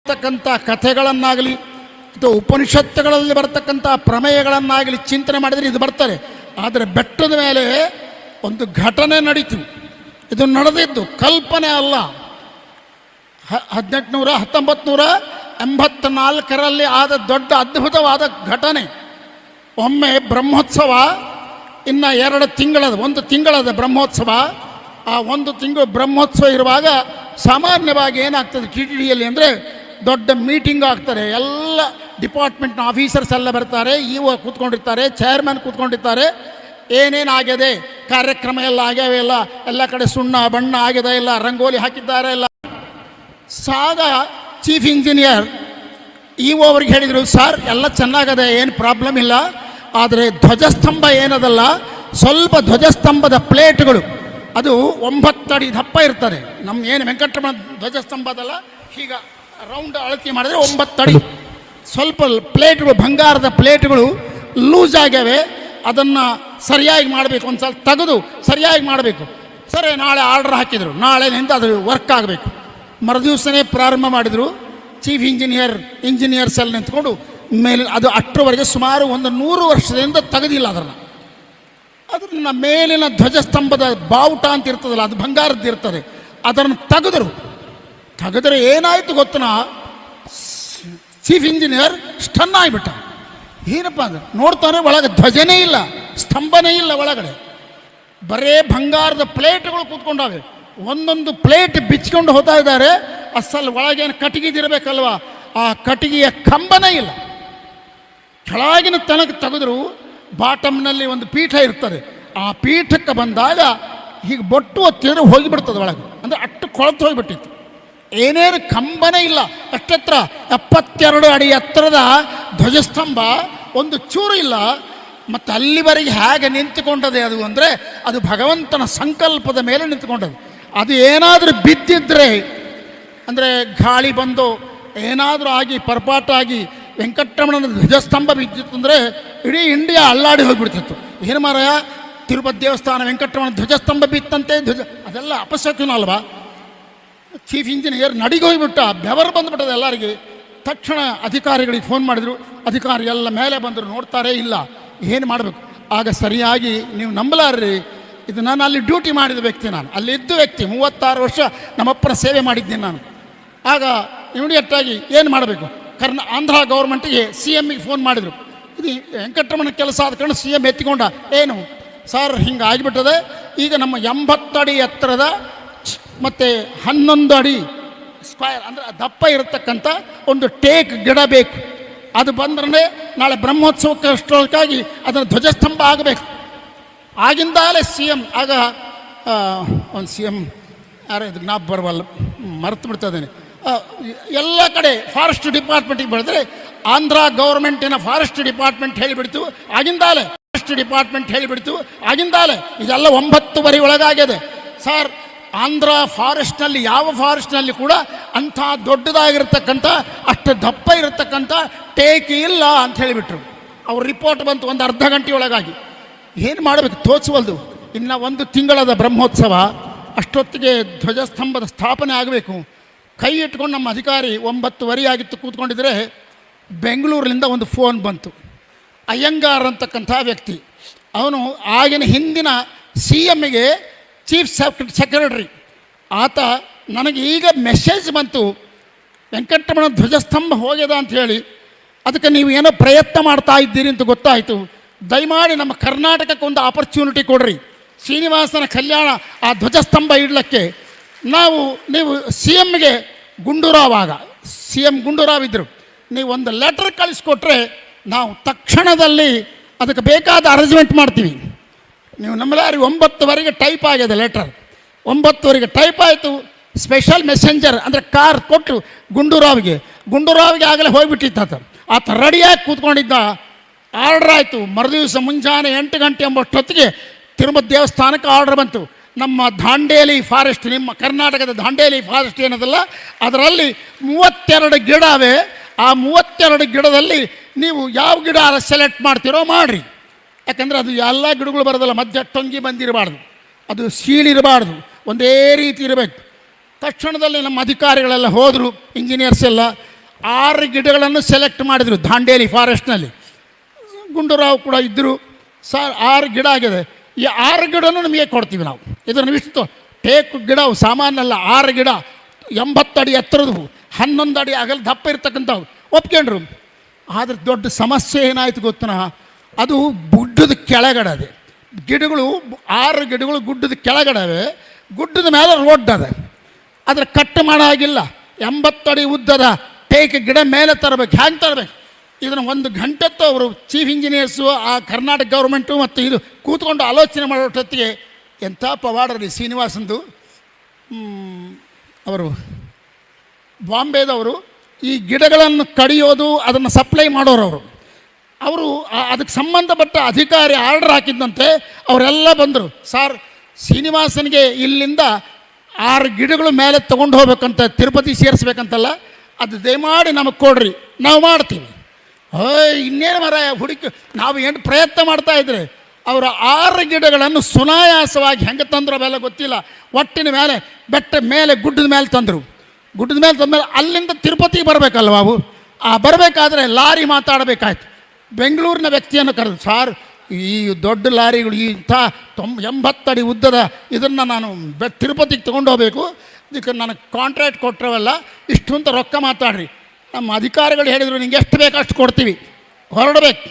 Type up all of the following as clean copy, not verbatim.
ಬರ್ತಕ್ಕಂಥ ಕಥೆಗಳನ್ನಾಗಲಿ ಅಥವಾ ಉಪನಿಷತ್ತುಗಳಲ್ಲಿ ಬರ್ತಕ್ಕಂಥ ಪ್ರಮೇಯಗಳನ್ನಾಗಲಿ ಚಿಂತನೆ ಮಾಡಿದರೆ ಇದು ಬರ್ತಾರೆ. ಆದರೆ ಬೆಟ್ಟದ ಮೇಲೆ ಒಂದು ಘಟನೆ ನಡೀತು. ಇದು ನಡೆದಿದ್ದು ಕಲ್ಪನೆ ಅಲ್ಲ. 1984 ಆದ ದೊಡ್ಡ ಅದ್ಭುತವಾದ ಘಟನೆ. ಒಮ್ಮೆ ಬ್ರಹ್ಮೋತ್ಸವ, ಇನ್ನು 2 ತಿಂಗಳದ, 1 ತಿಂಗಳದ ಬ್ರಹ್ಮೋತ್ಸವ. ಆ 1 ತಿಂಗಳು ಬ್ರಹ್ಮೋತ್ಸವ ಇರುವಾಗ ಸಾಮಾನ್ಯವಾಗಿ ಏನಾಗ್ತದೆ ಟಿ ಟಿ ಡಿಯಲ್ಲಿ ಅಂದರೆ ದೊಡ್ಡ ಮೀಟಿಂಗ್ ಆಗ್ತಾರೆ. ಎಲ್ಲ ಡಿಪಾರ್ಟ್ಮೆಂಟ್ನ ಆಫೀಸರ್ಸ್ ಎಲ್ಲ ಬರ್ತಾರೆ, ಇ ಒ ಕೂತ್ಕೊಂಡಿರ್ತಾರೆ, ಚೇರ್ಮನ್ ಕೂತ್ಕೊಂಡಿರ್ತಾರೆ. ಏನೇನಾಗಿದೆ, ಕಾರ್ಯಕ್ರಮ ಎಲ್ಲ ಆಗ್ಯಾವೆ, ಎಲ್ಲ ಕಡೆ ಸುಣ್ಣ ಬಣ್ಣ ಆಗಿದೆ, ಇಲ್ಲ ರಂಗೋಲಿ ಹಾಕಿದ್ದಾರೆ ಎಲ್ಲ. ಸಾಗ ಚೀಫ್ ಇಂಜಿನಿಯರ್ ಇ ಒ ಅವ್ರಿಗೆ ಹೇಳಿದರು, ಸರ್ ಎಲ್ಲ ಚೆನ್ನಾಗದೆ, ಏನು ಪ್ರಾಬ್ಲಮ್ ಇಲ್ಲ, ಆದರೆ ಧ್ವಜಸ್ತಂಭ ಏನದಲ್ಲ, ಸ್ವಲ್ಪ ಧ್ವಜಸ್ತಂಭದ ಪ್ಲೇಟ್ಗಳು ಅದು 9 ಅಡಿ ದಪ್ಪ ಇರ್ತದೆ. ನಮ್ಮ ಏನು ವೆಂಕಟರಮಣ ಧ್ವಜಸ್ತಂಭ ಅದಲ್ಲ, ಈಗ ರೌಂಡ್ ಅಳತೆ ಮಾಡಿದ್ರೆ 9 ಅಡಿ. ಸ್ವಲ್ಪ ಪ್ಲೇಟ್ಗಳು, ಬಂಗಾರದ ಪ್ಲೇಟ್ಗಳು ಲೂಸ್ ಆಗ್ಯಾವೆ, ಅದನ್ನು ಸರಿಯಾಗಿ ಮಾಡಬೇಕು, ಒಂದು ಸ್ವಲ್ಪ ತೆಗೆದು ಸರಿಯಾಗಿ ಮಾಡಬೇಕು. ಸರಿ, ನಾಳೆ ಆರ್ಡರ್ ಹಾಕಿದರು, ನಾಳೆನಿಂದ ಅದು ವರ್ಕ್ ಆಗಬೇಕು. ಮರುದಿವಸನೇ ಪ್ರಾರಂಭ ಮಾಡಿದರು. ಚೀಫ್ ಇಂಜಿನಿಯರ್ಸ್ ಎಲ್ಲ ನಿಂತ್ಕೊಂಡು ಮೇಲೆ ಅದು ಅಷ್ಟರವರೆಗೆ ಸುಮಾರು 100 ವರ್ಷದಿಂದ ತೆಗೆದಿಲ್ಲ ಅದನ್ನು ಮೇಲಿನ ಧ್ವಜಸ್ತಂಭದ ಬಾವುಟ ಅಂತ ಇರ್ತದಲ್ಲ, ಅದು ಬಂಗಾರದ್ದು ಇರ್ತದೆ, ಅದನ್ನು ತೆಗೆದರೆ ಏನಾಯಿತು ಗೊತ್ತನಾ, ಚೀಫ್ ಇಂಜಿನಿಯರ್ ಸ್ಟನ್ ಆಗಿಬಿಟ್ಟ. ಏನಪ್ಪ ಅದು ನೋಡ್ತಾನೆ, ಒಳಗೆ ಧ್ವಜನೇ ಇಲ್ಲ, ಸ್ತಂಭನೇ ಇಲ್ಲ, ಒಳಗಡೆ ಬರೇ ಬಂಗಾರದ ಪ್ಲೇಟ್ಗಳು ಕೂತ್ಕೊಂಡಾವೆ. ಒಂದೊಂದು ಪ್ಲೇಟ್ ಬಿಚ್ಕೊಂಡು ಹೋಗ್ತಾ ಇದ್ದಾರೆ. ಅಸಲ್ ಒಳಗೇನು ಕಟ್ಟಿಗೆದಿರಬೇಕಲ್ವ, ಆ ಕಟ್ಟಿಗೆಯ ಕಂಬನೇ ಇಲ್ಲ. ಕೆಳಗಿನ ತನಕ ತೆಗೆದ್ರು ಬಾಟಮ್ನಲ್ಲಿ ಒಂದು ಪೀಠ ಇರ್ತದೆ, ಆ ಪೀಠಕ್ಕೆ ಬಂದಾಗ ಹೀಗೆ ಬೊಟ್ಟು ಒತ್ತಿದ್ರೆ ಹೋಗಿಬಿಡ್ತದೆ ಒಳಗೆ, ಅಂದರೆ ಅಷ್ಟು ಕೊಳತು ಹೋಗಿಬಿಟ್ಟಿತ್ತು. ಏನೇನು ಕಂಬನೇ ಇಲ್ಲ. ಅಷ್ಟೆತ್ರ 72 ಅಡಿ ಎತ್ತರದ ಧ್ವಜಸ್ತಂಭ, ಒಂದು ಚೂರು ಇಲ್ಲ. ಮತ್ತು ಅಲ್ಲಿವರೆಗೆ ಹೇಗೆ ನಿಂತುಕೊಂಡದೆ ಅದು ಅಂದರೆ ಅದು ಭಗವಂತನ ಸಂಕಲ್ಪದ ಮೇಲೆ ನಿಂತುಕೊಂಡದು. ಅದು ಏನಾದರೂ ಬಿದ್ದಿದ್ರೆ, ಅಂದರೆ ಗಾಳಿ ಬಂದು ಏನಾದರೂ ಆಗಿ ಪರ್ಪಾಟಾಗಿ ವೆಂಕಟರಮಣನ ಧ್ವಜಸ್ತಂಭ ಬಿದ್ದಿತ್ತು ಅಂದರೆ ಇಡೀ ಇಂಡಿಯಾ ಅಲ್ಲಾಡಿ ಹೋಗಿಬಿಡ್ತಿತ್ತು. ಏನು ಮಾರಾಯ, ತಿರುಪತಿ ದೇವಸ್ಥಾನ ವೆಂಕಟರಮಣ ಧ್ವಜಸ್ತಂಭ ಬಿತ್ತಂತೆ, ಅದೆಲ್ಲ ಅಪಶಕುನ ಅಲ್ವಾ. ಚೀಫ್ ಇಂಜಿನಿಯರ್ ನಡಿಗೋಗ್ಬಿಟ್ಟ, ಬೆವರು ಬಂದುಬಿಟ್ಟದೆ ಎಲ್ಲರಿಗೆ. ತಕ್ಷಣ ಅಧಿಕಾರಿಗಳಿಗೆ ಫೋನ್ ಮಾಡಿದರು. ಅಧಿಕಾರಿ ಎಲ್ಲ ಮೇಲೆ ಬಂದರು, ನೋಡ್ತಾರೆ ಇಲ್ಲ, ಏನು ಮಾಡಬೇಕು. ಆಗ ಸರಿಯಾಗಿ ನೀವು ನಂಬಲಾರ್ರಿ, ಇದು ನಾನು ಅಲ್ಲಿ ಡ್ಯೂಟಿ ಮಾಡಿದ ವ್ಯಕ್ತಿ, ನಾನು ಅಲ್ಲಿ ಇದ್ದ ವ್ಯಕ್ತಿ, 36 ವರ್ಷ ನಮ್ಮಪ್ಪನ ಸೇವೆ ಮಾಡಿದ್ದೀನಿ ನಾನು. ಆಗ ಇಮಿಡಿಯೇಟಾಗಿ ಏನು ಮಾಡಬೇಕು, ಆಂಧ್ರ ಗೌರ್ಮೆಂಟಿಗೆ CMಗೆ ಫೋನ್ ಮಾಡಿದರು. ಇದು ವೆಂಕಟರಮಣ ಕೆಲಸ ಆದ ಕಾರಣ CM ಎತ್ತಿಕೊಂಡ, ಏನು ಸರ್ ಹಿಂಗೆ ಆಗಿಬಿಟ್ಟದೆ, ಈಗ ನಮ್ಮ 80 ಅಡಿ ಎತ್ತರದ ಮತ್ತು 11 ಅಡಿ ಸ್ಕ್ವಯರ್ ಅಂದರೆ ದಪ್ಪ ಇರತಕ್ಕಂಥ ಒಂದು ಟೇಕ್ ಗಿಡ ಬೇಕು. ಅದು ಬಂದ್ರೆ ನಾಳೆ ಬ್ರಹ್ಮೋತ್ಸವಕ್ಕೆ ಅಷ್ಟೊಳಗಾಗಿ ಅದನ್ನು ಧ್ವಜಸ್ತಂಭ ಆಗಬೇಕು. ಆಗಿಂದಾಲೇ CM, ಆಗ ಒಂದು CM ಯಾರು ಇದು ಜ್ಞಾಪ ಬರವಲ್ಲ, ಮರೆತು ಬಿಡ್ತದೇನೆ, ಎಲ್ಲ ಕಡೆ ಫಾರೆಸ್ಟ್ ಡಿಪಾರ್ಟ್ಮೆಂಟಿಗೆ ಬೆಳೆದ್ರೆ ಆಂಧ್ರ ಗೌರ್ಮೆಂಟಿನ ಫಾರೆಸ್ಟ್ ಡಿಪಾರ್ಟ್ಮೆಂಟ್ ಹೇಳಿಬಿಡ್ತು ಆಗಿಂದಾಲೆ, ಇದೆಲ್ಲ 9 ಒಳಗಾಗಿದೆ ಸರ್. ಆಂಧ್ರ ಫಾರೆಸ್ಟ್ನಲ್ಲಿ ಯಾವ ಫಾರೆಸ್ಟ್ನಲ್ಲಿ ಕೂಡ ಅಂಥ ದೊಡ್ಡದಾಗಿರ್ತಕ್ಕಂಥ ಅಷ್ಟು ದಪ್ಪ ಇರತಕ್ಕಂಥ ಟೇಕ್ ಇಲ್ಲ ಅಂತ ಹೇಳಿಬಿಟ್ರು. ಅವ್ರ ರಿಪೋರ್ಟ್ ಬಂತು ಒಂದು ಅರ್ಧ ಗಂಟೆ ಒಳಗಾಗಿ. ಏನು ಮಾಡಬೇಕು ತೋಚವಲ್ದು. ಇನ್ನು 1 ತಿಂಗಳದ ಬ್ರಹ್ಮೋತ್ಸವ, ಅಷ್ಟೊತ್ತಿಗೆ ಧ್ವಜಸ್ತಂಭದ ಸ್ಥಾಪನೆ ಆಗಬೇಕು. ಕೈ ಇಟ್ಕೊಂಡು ನಮ್ಮ ಅಧಿಕಾರಿ 9:30 ಆಗಿತ್ತು ಕೂತ್ಕೊಂಡಿದ್ರೆ, ಬೆಂಗಳೂರಿನಿಂದ ಒಂದು ಫೋನ್ ಬಂತು. ಅಯ್ಯಂಗಾರ್ ಅಂತಕ್ಕಂಥ ವ್ಯಕ್ತಿ, ಅವನು ಆಗಿನ ಹಿಂದಿನ CMಗೆ ಚೀಫ್ ಸೆಕ್ರೆಟರಿ. ಆತ ನನಗೆ ಈಗ ಮೆಸೇಜ್ ಬಂತು, ವೆಂಕಟರಮಣ ಧ್ವಜಸ್ತಂಭ ಹೋಗ್ಯದ ಅಂಥೇಳಿ, ಅದಕ್ಕೆ ನೀವು ಏನೋ ಪ್ರಯತ್ನ ಮಾಡ್ತಾ ಇದ್ದೀರಿ ಅಂತ ಗೊತ್ತಾಯಿತು. ದಯಮಾಡಿ ನಮ್ಮ ಕರ್ನಾಟಕಕ್ಕೆ ಒಂದು ಆಪರ್ಚುನಿಟಿ ಕೊಡ್ರಿ, ಶ್ರೀನಿವಾಸನ ಕಲ್ಯಾಣ ಆ ಧ್ವಜಸ್ತಂಭ ಇಡಲಿಕ್ಕೆ. ನೀವು CMಗೆ ಗುಂಡೂರಾವ್, ಆಗ CM ಗುಂಡೂರಾವ್ ಇದ್ದರು, ನೀವು ಒಂದು ಲೆಟರ್ ಕಳಿಸ್ಕೊಟ್ರೆ ನಾವು ತಕ್ಷಣದಲ್ಲಿ ಅದಕ್ಕೆ ಬೇಕಾದ ಅರೇಂಜ್ಮೆಂಟ್ ಮಾಡ್ತೀವಿ. ನೀವು ನಮ್ಮಲ್ಲಾರಿ 9:00 ಟೈಪ್ ಆಗಿದೆ ಲೆಟರ್, 9:00 ಟೈಪ್ ಆಯಿತು. ಸ್ಪೆಷಲ್ ಮೆಸೆಂಜರ್ ಅಂದರೆ ಕಾರ್ ಕೊಟ್ಟು ಗುಂಡೂರಾವ್ಗೆ ಆಗಲೇ ಹೋಗಿಬಿಟ್ಟಿತ್ತು. ಆತ ರೆಡಿಯಾಗಿ ಕೂತ್ಕೊಂಡಿದ್ದ. ಆರ್ಡ್ರ್ ಆಯಿತು. ಮರುದಿವಸ ಮುಂಜಾನೆ 8 ಗಂಟೆ ಎಂಬಷ್ಟೊತ್ತಿಗೆ ತಿರುಪತಿ ದೇವಸ್ಥಾನಕ್ಕೆ ಆರ್ಡ್ರ್ ಬಂತು. ನಮ್ಮ ದಾಂಡೇಲಿ ಫಾರೆಸ್ಟ್, ನಿಮ್ಮ ಕರ್ನಾಟಕದ ದಾಂಡೇಲಿ ಫಾರೆಸ್ಟ್ ಏನದಲ್ಲ, ಅದರಲ್ಲಿ 32 ಗಿಡ ಅವೆ. ಆ 32 ಗಿಡದಲ್ಲಿ ನೀವು ಯಾವ ಗಿಡ ಸೆಲೆಕ್ಟ್ ಮಾಡ್ತೀರೋ ಮಾಡಿರಿ. ಯಾಕಂದರೆ ಅದು ಎಲ್ಲ ಗಿಡಗಳು ಬರೋದಲ್ಲ, ಮಧ್ಯ ಟೊಂಗಿ ಬಂದಿರಬಾರ್ದು, ಅದು ಸೀಳಿರಬಾರ್ದು, ಒಂದೇ ರೀತಿ ಇರಬೇಕು. ತಕ್ಷಣದಲ್ಲಿ ನಮ್ಮ ಅಧಿಕಾರಿಗಳೆಲ್ಲ ಹೋದರು, ಇಂಜಿನಿಯರ್ಸ್ ಎಲ್ಲ. 6 ಗಿಡಗಳನ್ನು ಸೆಲೆಕ್ಟ್ ಮಾಡಿದರು ದಾಂಡೇಲಿ ಫಾರೆಸ್ಟ್ನಲ್ಲಿ. ಗುಂಡೂರಾವ್ ಕೂಡ ಇದ್ದರು. ಸರ್ 6 ಗಿಡ ಆಗಿದೆ, ಈ 6 ಗಿಡನೂ ನಿಮಗೆ ಕೊಡ್ತೀವಿ ನಾವು. ಇದನ್ನು ಇಷ್ಟು ಟೇಕು ಗಿಡ ಸಾಮಾನ್ಯಲ್ಲ, 6 ಗಿಡ 80 ಅಡಿ ಎತ್ತರದವು, 11 ಅಡಿ ಅಗಲ ದಪ್ಪ ಇರ್ತಕ್ಕಂಥವು ಒಪ್ಕೊಂಡ್ರು. ಆದರೆ ದೊಡ್ಡ ಸಮಸ್ಯೆ ಏನಾಯಿತು ಗೊತ್ತನ, ಅದು ಗುಡ್ಡದ ಕೆಳಗಡೆ ಗಿಡಗಳು 6 ಗಿಡಗಳು ಗುಡ್ಡದ ಕೆಳಗಡೆ, ಗುಡ್ಡದ ಮೇಲೆ ರೋಡ್ ಅದೆ, ಆದರೆ ಕಟ್ ಮಾಡೋಗಿಲ್ಲ. 80 ಅಡಿ ಉದ್ದದ ಟೇಕ್ ಗಿಡ ಮೇಲೆ ತರಬೇಕು. ಹ್ಯಾಂಗೆ ತರಬೇಕು? ಇದನ್ನು 1 ಗಂಟೆತ್ತು ಅವರು ಚೀಫ್ ಇಂಜಿನಿಯರ್ಸು, ಆ ಕರ್ನಾಟಕ ಗೌರ್ಮೆಂಟು ಮತ್ತು ಇದು ಕೂತ್ಕೊಂಡು ಆಲೋಚನೆ ಮಾಡೋಷ್ಟೊತ್ತಿಗೆ ಎಂಥ ಪವಾಡರಿ ಶ್ರೀನಿವಾಸಂದು. ಅವರು ಬಾಂಬೆದವರು ಈ ಗಿಡಗಳನ್ನು ಕಡಿಯೋದು, ಅದನ್ನು ಸಪ್ಲೈ ಮಾಡೋರು ಅವರು ಅದಕ್ಕೆ ಸಂಬಂಧಪಟ್ಟ ಅಧಿಕಾರಿ ಆರ್ಡರ್ ಹಾಕಿದ್ದಂತೆ. ಅವರೆಲ್ಲ ಬಂದರು, ಸರ್ ಶ್ರೀನಿವಾಸನಿಗೆ ಇಲ್ಲಿಂದ 6 ಗಿಡಗಳು ಮೇಲೆ ತೊಗೊಂಡು ಹೋಗ್ಬೇಕಂತ, ತಿರುಪತಿ ಸೇರಿಸ್ಬೇಕಂತಲ್ಲ, ಅದು ದಯಮಾಡಿ ನಮಗೆ ಕೊಡ್ರಿ, ನಾವು ಮಾಡ್ತೀವಿ. ಇನ್ನೇನು ಮರ ಹುಡುಕಿ ನಾವು ಏನು ಪ್ರಯತ್ನ ಮಾಡ್ತಾಯಿದ್ರೆ ಅವರ 6 ಗಿಡಗಳನ್ನು ಸುನಾಯಾಸವಾಗಿ ಹೆಂಗೆ ತಂದರು ಅವೆಲ್ಲ ಗೊತ್ತಿಲ್ಲ. ಒಟ್ಟಿನ ಮೇಲೆ ಬೆಟ್ಟ ಮೇಲೆ ಗುಡ್ಡದ ಮೇಲೆ ತಂದರು. ಗುಡ್ಡದ ಮೇಲೆ ತಂದಮೇಲೆ ಅಲ್ಲಿಂದ ತಿರುಪತಿಗೆ ಬರಬೇಕಲ್ವ ಅವು. ಬರಬೇಕಾದ್ರೆ ಲಾರಿ ಮಾತಾಡಬೇಕಾಯ್ತು. ಬೆಂಗಳೂರಿನ ವ್ಯಕ್ತಿಯನ್ನು ಕರೆದು, ಸಾರ್ ಈ ದೊಡ್ಡ ಲಾರಿಗಳು ಇಂಥ 80 ಅಡಿ ಉದ್ದದ ಇದನ್ನು ನಾನು ತಿರುಪತಿಗೆ ತೊಗೊಂಡು ಹೋಗಬೇಕು, ಇದಕ್ಕೆ ನನಗೆ ಕಾಂಟ್ರಾಕ್ಟ್ ಕೊಟ್ಟರವಲ್ಲ, ಇಷ್ಟು ಅಂತ ರೊಕ್ಕ ಮಾತಾಡ್ರಿ. ನಮ್ಮ ಅಧಿಕಾರಿಗಳು ಹೇಳಿದರು, ನಿಂಗೆ ಎಷ್ಟು ಬೇಕು ಅಷ್ಟು ಕೊಡ್ತೀವಿ, ಹೊರಡಬೇಕು.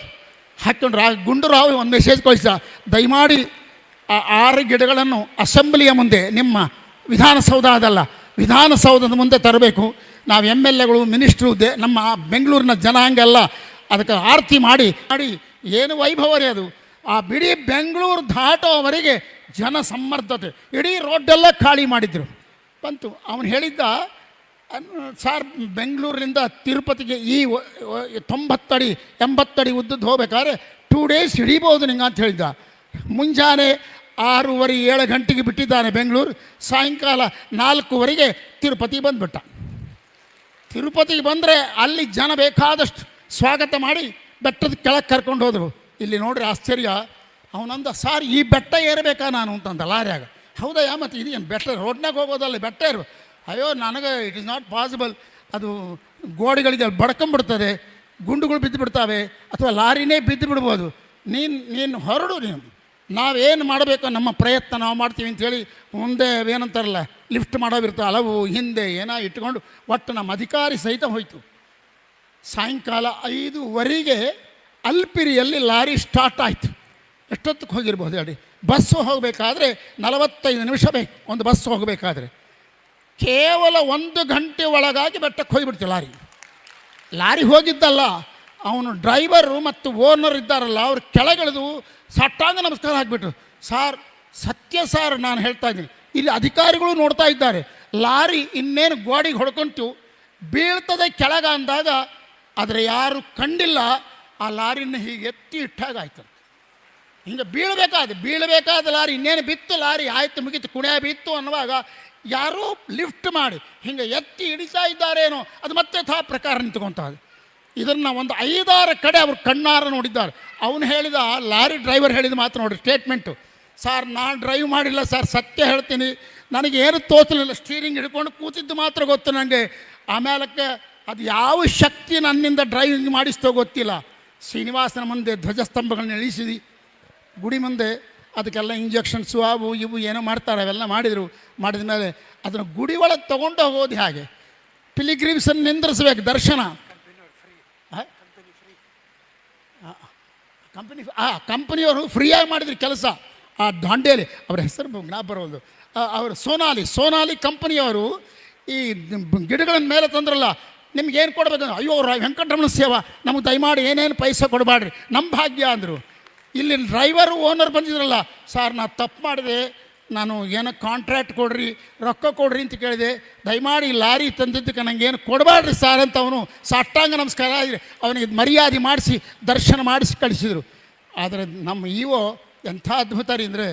ಹಾಕ್ಕೊಂಡ್ರು. ಆ ಗುಂಡೂರಾವ್ ಒಂದು ಮೆಸೇಜ್ ಕಳಿಸ, ದಯಮಾಡಿ ಆ 6 ಗಿಡಗಳನ್ನು ಅಸೆಂಬ್ಲಿಯ ಮುಂದೆ, ನಿಮ್ಮ ವಿಧಾನಸೌಧ ಅದಲ್ಲ, ವಿಧಾನಸೌಧದ ಮುಂದೆ ತರಬೇಕು. ನಾವು MLAಗಳು ಮಿನಿಸ್ಟ್ರು ನಮ್ಮ ಬೆಂಗಳೂರಿನ ಜನಾಂಗ ಎಲ್ಲ ಅದಕ್ಕೆ ಆರತಿ ಮಾಡಿ ಏನು ವೈಭವ ರೀ ಅದು. ಆ ಬಿಡೀ ಬೆಂಗಳೂರು ದಾಟೋವರೆಗೆ ಜನ ಸಮ್ಮರ್ದತೆ, ಇಡೀ ರೋಡೆಲ್ಲ ಖಾಲಿ ಮಾಡಿದರು. ಬಂತು ಅವನು ಹೇಳಿದ್ದ, ಸಾರ್ ಬೆಂಗಳೂರಿನಿಂದ ತಿರುಪತಿಗೆ ಈ 90 ಅಡಿ 80 ಅಡಿ ಉದ್ದದ್ದು ಹೋಗ್ಬೇಕಾದ್ರೆ 2 ಡೇಸ್ ಹಿಡಿಬೋದು ನಿಂಗೆ ಅಂತ ಹೇಳಿದ್ದ. ಮುಂಜಾನೆ 6:30 7 ಗಂಟೆಗೆ ಬಿಟ್ಟಿದ್ದಾನೆ ಬೆಂಗಳೂರು, ಸಾಯಂಕಾಲ 4:00 ತಿರುಪತಿ ಬಂದುಬಿಟ್ಟ. ತಿರುಪತಿಗೆ ಬಂದರೆ ಅಲ್ಲಿ ಜನ ಬೇಕಾದಷ್ಟು ಸ್ವಾಗತ ಮಾಡಿ ಬೆಟ್ಟದ ಕೆಳಗೆ ಕರ್ಕೊಂಡು ಹೋದರು. ಇಲ್ಲಿ ನೋಡ್ರಿ ಆಶ್ಚರ್ಯ, ಅವನಂದ, ಸಾರ್ ಈ ಬೆಟ್ಟ ಏರಬೇಕಾ ನಾನು ಅಂತಂದ ಲಾರ್ಯಾಗ. ಹೌದಾ, ಮತ್ತು ಇದೇನು ಬೆಟ್ಟ ರೋಡ್ನಾಗ ಹೋಗೋದಲ್ಲ, ಬೆಟ್ಟ ಇರು. ಅಯ್ಯೋ ನನಗೆ ಇಟ್ ಇಸ್ ನಾಟ್ ಪಾಸಿಬಲ್, ಅದು ಗೋಡೆಗಳಿಗೆ ಅಲ್ಲಿ ಬಡ್ಕೊಂಬಿಡ್ತದೆ, ಗುಂಡುಗಳು ಬಿದ್ದು ಬಿಡ್ತಾವೆ, ಅಥವಾ ಲಾರಿನೇ ಬಿದ್ದು ಬಿಡ್ಬೋದು. ನೀನು ಹೊರಡು, ನಾವೇನು ಮಾಡಬೇಕು ನಮ್ಮ ಪ್ರಯತ್ನ ನಾವು ಮಾಡ್ತೀವಿ ಅಂಥೇಳಿ ಮುಂದೆ ಏನಂತಾರಲ್ಲ ಲಿಫ್ಟ್ ಮಾಡೋವಿರ್ತಾವೆ ಅಲವು ಹಿಂದೆ ಏನೋ ಇಟ್ಕೊಂಡು ಒಟ್ಟು ನಮ್ಮ ಅಧಿಕಾರಿ ಸಹಿತ ಹೋಯಿತು. ಸಾಯಂಕಾಲ 5:15 ಅಲ್ಪಿರಿಯಲ್ಲಿ ಲಾರಿ ಸ್ಟಾರ್ಟ್ ಆಯಿತು. ಎಷ್ಟೊತ್ತಿಗೆ ಹೋಗಿರ್ಬೋದು ಹೇಳಿ? ಬಸ್ಸು ಹೋಗಬೇಕಾದ್ರೆ 45 ನಿಮಿಷ ಬೇಕು ಒಂದು ಬಸ್ ಹೋಗಬೇಕಾದ್ರೆ. ಕೇವಲ 1 ಗಂಟೆ ಒಳಗಾಗಿ ಬೆಟ್ಟಕ್ಕೆ ಹೋಗಿಬಿಡ್ತೀವಿ. ಲಾರಿ ಹೋಗಿದ್ದಲ್ಲ, ಅವನು ಡ್ರೈವರು ಮತ್ತು ಓನರ್ ಇದ್ದಾರಲ್ಲ, ಅವ್ರು ಕೆಳಗಿಳಿದು ಸಟ್ಟಾಂಗ ನಮಸ್ಕಾರ ಹಾಕಿಬಿಟ್ರು. ಸಾರ್ ಸತ್ಯ ಸಾರ್, ನಾನು ಹೇಳ್ತಾ ಇದ್ದೀನಿ, ಇಲ್ಲಿ ಅಧಿಕಾರಿಗಳು ನೋಡ್ತಾ ಇದ್ದಾರೆ, ಲಾರಿ ಇನ್ನೇನು ಗೋಡೆಗೆ ಹೊಡ್ಕೊಂತು ಬೀಳ್ತದೆ ಕೆಳಗ ಅಂದಾಗ, ಆದರೆ ಯಾರು ಕಂಡಿಲ್ಲ. ಆ ಲಾರಿನ ಹೀಗೆ ಎತ್ತಿ ಇಟ್ಟಾಗಾಯ್ತು. ಹಿಂಗೆ ಬೀಳಬೇಕಾದ ಲಾರಿ ಇನ್ನೇನು ಬಿತ್ತು, ಲಾರಿ ಆಯ್ತು ಮುಗೀತು, ಕುಣಿಯ ಬಿತ್ತು ಅನ್ನುವಾಗ ಯಾರೂ ಲಿಫ್ಟ್ ಮಾಡಿ ಹಿಂಗೆ ಎತ್ತಿ ಹಿಡಿತಾ ಇದ್ದಾರೇನೋ, ಅದು ಮತ್ತೆ ಪ್ರಕಾರ ನಿಂತ್ಕೊತಾ ಇದೆ. ಇದನ್ನು ಒಂದು 5-6 ಕಡೆ ಅವರು ಕಣ್ಣಾರ ನೋಡಿದ್ದಾರೆ. ಅವನು ಹೇಳಿದ, ಲಾರಿ ಡ್ರೈವರ್ ಹೇಳಿದ ಮಾತು ನೋಡಿ ಸ್ಟೇಟ್ಮೆಂಟು, ಸಾರ್ ನಾನು ಡ್ರೈವ್ ಮಾಡಿಲ್ಲ ಸರ್, ಸತ್ಯ ಹೇಳ್ತೀನಿ, ನನಗೇನು ತೋಚಲಿಲ್ಲ, ಸ್ಟೀರಿಂಗ್ ಹಿಡ್ಕೊಂಡು ಕೂತಿದ್ದು ಮಾತ್ರ ಗೊತ್ತು ನನಗೆ. ಆಮೇಲಕ್ಕೆ ಅದು ಯಾವ ಶಕ್ತಿ ನನ್ನಿಂದ ಡ್ರೈವಿಂಗ್ ಮಾಡಿಸ್ತೋ ಗೊತ್ತಿಲ್ಲ. ಶ್ರೀನಿವಾಸನ ಮುಂದೆ ಧ್ವಜಸ್ತಂಭಗಳನ್ನ ಇಳಿಸಿದಿ, ಗುಡಿ ಮುಂದೆ ಅದಕ್ಕೆಲ್ಲ ಇಂಜೆಕ್ಷನ್ಸು ಅವು ಇವು ಏನೋ ಮಾಡ್ತಾರೆ, ಅವೆಲ್ಲ ಮಾಡಿದ ಮೇಲೆ ಅದನ್ನು ಗುಡಿ ಒಳಗೆ ತೊಗೊಂಡು ಹೋಗೋದು ಹೇಗೆ? ಪಿಲಿಗ್ರಿಮ್ಸನ್ನು ನಿಂದ್ರಿಸ್ಬೇಕು, ದರ್ಶನ ಕಂಪನಿಯವರು ಫ್ರೀಯಾಗಿ ಮಾಡಿದ್ರು ಕೆಲಸ. ಆ ದಾಂಡೇಲಿ ಅವರ ಹೆಸರು ಬರೋದು, ಅವರು ಸೋನಾಲಿ ಕಂಪನಿಯವರು ಈ ಗಿಡಗಳನ್ನ ಮೇಲೆ ತಂದ್ರಲ್ಲ, ನಿಮ್ಗೇನು ಕೊಡಬೇಕು? ಅಯ್ಯೋ ವೆಂಕಟರಮಣ ಸೇವಾ, ನಮಗೆ ದಯಮಾಡಿ ಏನೇನು ಪೈಸೆ ಕೊಡಬೇಡ್ರಿ, ನಮ್ಮ ಭಾಗ್ಯ ಅಂದರು. ಇಲ್ಲಿ ಡ್ರೈವರು ಓನರ್ ಬಂದಿದ್ರಲ್ಲ, ಸಾರ್ ನಾನು ತಪ್ಪು ಮಾಡಿದೆ, ನಾನು ಏನೋ ಕಾಂಟ್ರಾಕ್ಟ್ ಕೊಡ್ರಿ, ರೊಕ್ಕ ಕೊಡ್ರಿ ಅಂತ ಕೇಳಿದೆ, ದಯಮಾಡಿ ಲಾರಿ ತಂದಿದ್ದಕ್ಕೆ ನನಗೇನು ಕೊಡಬೇಡ್ರಿ ಸಾರ್ ಅಂತ ಅವನು ಸಾಷ್ಟಾಂಗ ನಮಸ್ಕಾರ ಅವನಿಗೆ ಮರ್ಯಾದೆ ಮಾಡಿಸಿ ದರ್ಶನ ಮಾಡಿಸಿ ಕಳಿಸಿದರು. ಆದರೆ ನಮ್ಮ ಇಒ ಎಂಥ ಅದ್ಭುತ ರೀ ಅಂದರೆ,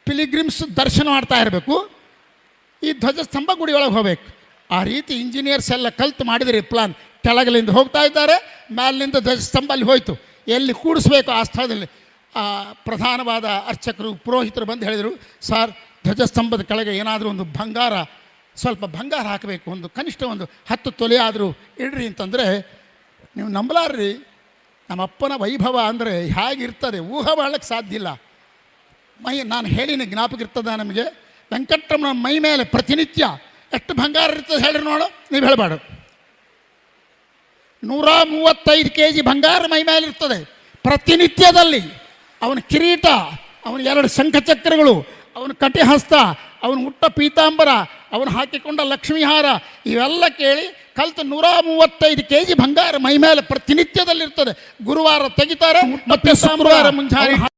ಪಿಲಿಗ್ರಿಮ್ಸ್ ದರ್ಶನ ಮಾಡ್ತಾ ಇರಬೇಕು, ಈ ಧ್ವಜಸ್ತಂಭ ಗುಡಿ ಒಳಗೆ ಹೋಗ್ಬೇಕು. ಆ ರೀತಿ ಇಂಜಿನಿಯರ್ಸ್ ಎಲ್ಲ ಕಲ್ತು ಮಾಡಿದ್ರಿ ಪ್ಲಾನ್. ಕೆಳಗಲಿಂದ ಹೋಗ್ತಾ ಇದ್ದಾರೆ, ಮೇಲಿನಿಂದ ಧ್ವಜಸ್ತಂಭ ಅಲ್ಲಿ ಹೋಯಿತು. ಎಲ್ಲಿ ಕೂಡಿಸ್ಬೇಕು ಆ ಸ್ಥಳದಲ್ಲಿ ಪ್ರಧಾನವಾದ ಅರ್ಚಕರು ಪುರೋಹಿತರು ಬಂದು ಹೇಳಿದರು, ಸಾರ್ ಧ್ವಜಸ್ತಂಭದ ಕೆಳಗೆ ಏನಾದರೂ ಒಂದು ಬಂಗಾರ ಸ್ವಲ್ಪ ಬಂಗಾರ ಹಾಕಬೇಕು, ಒಂದು ಕನಿಷ್ಠ ಒಂದು 10 ತೊಲೆ ಆದರೂ ಇಡ್ರಿ ಅಂತಂದರೆ ನೀವು ನಂಬಲಾರ್ರಿ. ನಮ್ಮ ಅಪ್ಪನ ವೈಭವ ಅಂದರೆ ಹೇಗಿರ್ತದೆ ಊಹೆ ಮಾಡಲಿಕ್ಕೆ ಸಾಧ್ಯ ಇಲ್ಲ. ನಾನು ಹೇಳಿನ ಜ್ಞಾಪಕ ಇರ್ತದ ನಮಗೆ. ವೆಂಕಟರಮಣ ಮೈ ಮೇಲೆ ಪ್ರತಿನಿತ್ಯ ಎಷ್ಟು ಬಂಗಾರ ಇರ್ತದೆ ಹೇಳ್ರಿ ನೋಡು, ನೀವು ಹೇಳಬಾರ್ದು. 135 kg ಬಂಗಾರ ಮೈ ಮೇಲೆ ಇರ್ತದೆ ಪ್ರತಿನಿತ್ಯದಲ್ಲಿ. ಅವನ ಕಿರೀಟ, ಅವನ 2 ಶಂಖಚಕ್ರಗಳು, ಅವನ ಕಟಿಹಸ್ತ, ಅವನ ಹುಟ್ಟ ಪೀತಾಂಬರ, ಅವನು ಹಾಕಿಕೊಂಡ ಲಕ್ಷ್ಮೀಹಾರ, ಇವೆಲ್ಲ ಕೇಳಿ ಕಲ್ತು 135 kg ಬಂಗಾರ ಮೈ ಮೇಲೆ ಪ್ರತಿನಿತ್ಯದಲ್ಲಿರ್ತದೆ. ಗುರುವಾರ ತೆಗಿತಾರೆ, ಮತ್ತೆ ಶುಕ್ರವಾರ ಮುಂಜಾನೆ